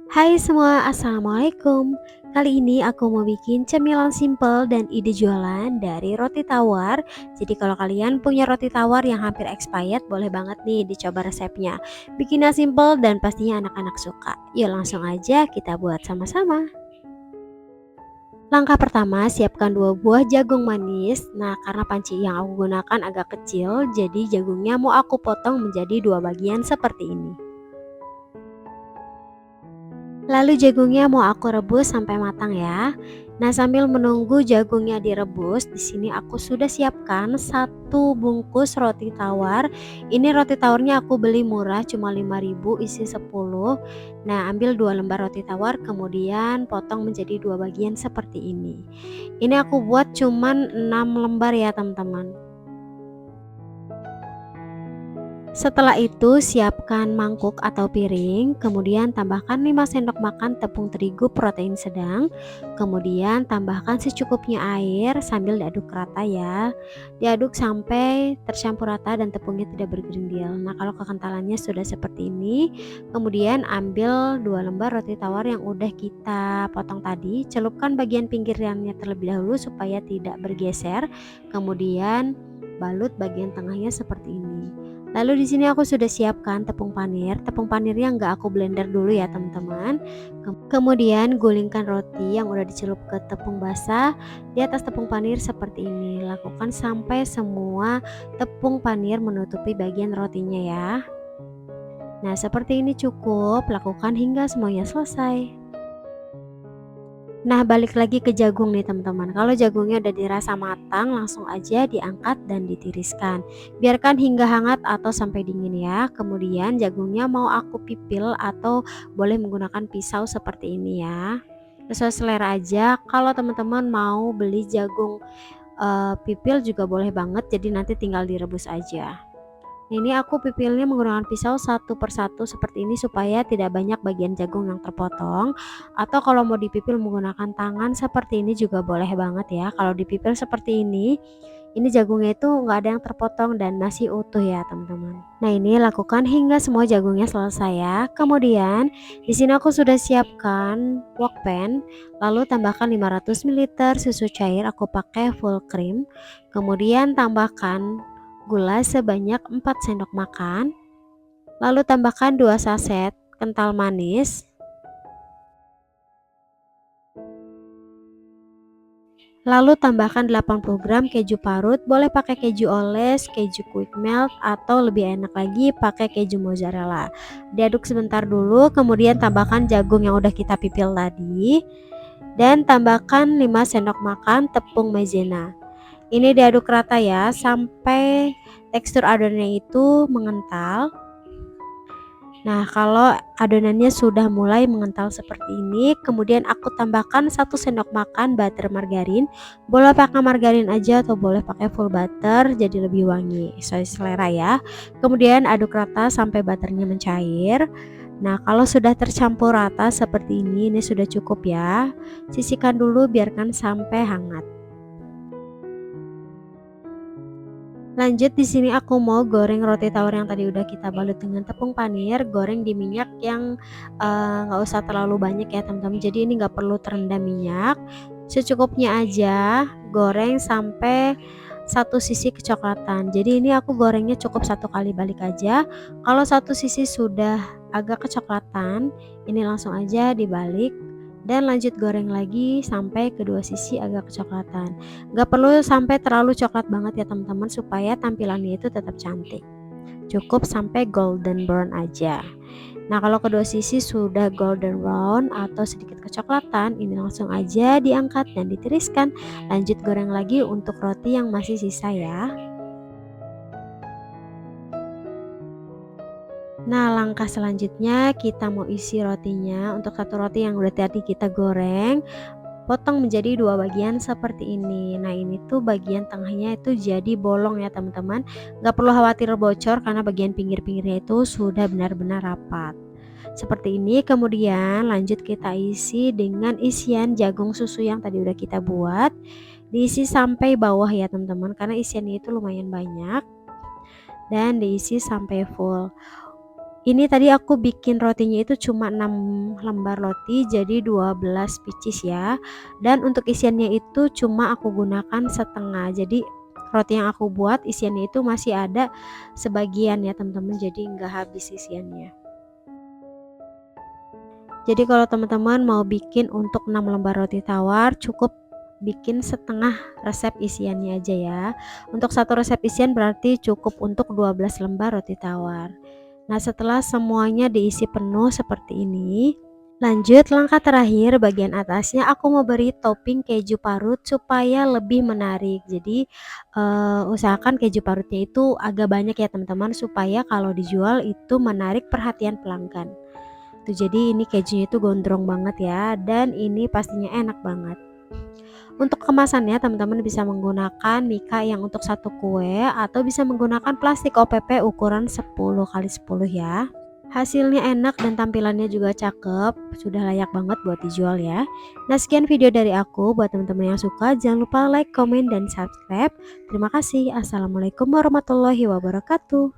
Hai semua, assalamualaikum. Kali ini aku mau bikin cemilan simple dan ide jualan dari roti tawar. Jadi kalau kalian punya roti tawar yang hampir expired, boleh banget nih dicoba resepnya. Bikinnya simple dan pastinya anak-anak suka. Yuk langsung aja kita buat sama-sama. Langkah pertama, siapkan 2 buah jagung manis. Nah, karena panci yang aku gunakan agak kecil, jadi jagungnya mau aku potong menjadi 2 bagian seperti ini. Lalu jagungnya mau aku rebus sampai matang ya. Nah, sambil menunggu jagungnya direbus, di sini aku sudah siapkan 1 bungkus roti tawar. Ini roti tawarnya aku beli murah, cuma 5.000 isi 10. Nah, ambil 2 lembar roti tawar kemudian potong menjadi 2 bagian seperti ini. Ini aku buat cuman 6 lembar ya, teman-teman. Setelah itu siapkan mangkuk atau piring, kemudian tambahkan 5 sendok makan tepung terigu protein sedang, kemudian tambahkan secukupnya air sambil diaduk rata ya. Diaduk sampai tercampur rata dan tepungnya tidak bergerindil. Nah, kalau kekentalannya sudah seperti ini, kemudian ambil 2 lembar roti tawar yang udah kita potong tadi, celupkan bagian pinggirannya terlebih dahulu supaya tidak bergeser, kemudian balut bagian tengahnya seperti ini. Lalu di sini aku sudah siapkan tepung panir. Tepung panirnya nggak aku blender dulu ya teman-teman. Kemudian gulingkan roti yang udah dicelup ke tepung basah di atas tepung panir seperti ini. Lakukan sampai semua tepung panir menutupi bagian rotinya ya. Nah, seperti ini cukup. Lakukan hingga semuanya selesai. Nah, balik lagi ke jagung nih teman-teman. Kalau jagungnya udah dirasa matang, langsung aja diangkat dan ditiriskan. Biarkan hingga hangat atau sampai dingin ya. Kemudian jagungnya mau aku pipil atau boleh menggunakan pisau seperti ini ya. Sesuai selera aja. Kalau teman-teman mau beli jagung pipil juga boleh banget. Jadi nanti tinggal direbus aja. Ini aku pipilnya menggunakan pisau satu persatu seperti ini supaya tidak banyak bagian jagung yang terpotong. Atau kalau mau dipipil menggunakan tangan seperti ini juga boleh banget ya. Kalau dipipil seperti ini jagungnya itu nggak ada yang terpotong dan masih utuh ya teman-teman. Nah, ini lakukan hingga semua jagungnya selesai ya. Kemudian di sini aku sudah siapkan wok pan. Lalu tambahkan 500 ml susu cair, aku pakai full cream. Kemudian tambahkan gula sebanyak 4 sendok makan, lalu tambahkan 2 saset kental manis, lalu tambahkan 80 gram keju parut, boleh pakai keju oles, keju quick melt, atau lebih enak lagi pakai keju mozzarella. Diaduk sebentar dulu, kemudian tambahkan jagung yang udah kita pipil tadi, dan tambahkan 5 sendok makan tepung maizena. Ini diaduk rata ya sampai tekstur adonannya itu mengental. Nah, kalau adonannya sudah mulai mengental seperti ini, kemudian aku tambahkan 1 sendok makan butter margarin. Boleh pakai margarin aja atau boleh pakai full butter jadi lebih wangi, sesuai selera ya. Kemudian aduk rata sampai butternya mencair. Nah, kalau sudah tercampur rata seperti ini sudah cukup ya. Sisihkan dulu, biarkan sampai hangat. Lanjut di sini aku mau goreng roti tawar yang tadi udah kita balut dengan tepung panir, goreng di minyak yang nggak usah terlalu banyak ya teman-teman. Jadi ini nggak perlu terendam minyak, secukupnya aja. Goreng sampai satu sisi kecoklatan. Jadi ini aku gorengnya cukup 1 kali balik aja. Kalau satu sisi sudah agak kecoklatan, ini langsung aja dibalik dan lanjut goreng lagi sampai kedua sisi agak kecoklatan. Gak perlu sampai terlalu coklat banget ya teman-teman, supaya tampilannya itu tetap cantik. Cukup sampai golden brown aja. Nah, kalau kedua sisi sudah golden brown atau sedikit kecoklatan, ini langsung aja diangkat dan ditiriskan. Lanjut goreng lagi untuk roti yang masih sisa ya. Nah, langkah selanjutnya kita mau isi rotinya. Untuk satu roti yang udah tadi kita goreng, potong menjadi 2 bagian seperti ini. Nah, ini tuh bagian tengahnya itu jadi bolong ya teman-teman. Gak perlu khawatir bocor karena bagian pinggir-pinggirnya itu sudah benar-benar rapat. Seperti ini, kemudian lanjut kita isi dengan isian jagung susu yang tadi udah kita buat. Diisi sampai bawah ya teman-teman, karena isiannya itu lumayan banyak. Dan diisi sampai full. Ini tadi aku bikin rotinya itu cuma 6 lembar roti jadi 12 pieces ya. Dan untuk isiannya itu cuma aku gunakan setengah. Jadi roti yang aku buat isiannya itu masih ada sebagian ya teman-teman, jadi nggak habis isiannya. Jadi kalau teman-teman mau bikin untuk 6 lembar roti tawar cukup bikin setengah resep isiannya aja ya. Untuk satu resep isian berarti cukup untuk 12 lembar roti tawar. Nah, setelah semuanya diisi penuh seperti ini, lanjut langkah terakhir bagian atasnya aku mau beri topping keju parut supaya lebih menarik. Jadi usahakan keju parutnya itu agak banyak ya teman-teman, supaya kalau dijual itu menarik perhatian pelanggan. Tuh, jadi ini kejunya itu gondrong banget ya, dan ini pastinya enak banget. Untuk kemasannya teman-teman bisa menggunakan mika yang untuk satu kue atau bisa menggunakan plastik OPP ukuran 10x10 ya. Hasilnya enak dan tampilannya juga cakep, sudah layak banget buat dijual ya. Nah, sekian video dari aku. Buat teman-teman yang suka jangan lupa like, komen, dan subscribe. Terima kasih. Assalamualaikum warahmatullahi wabarakatuh.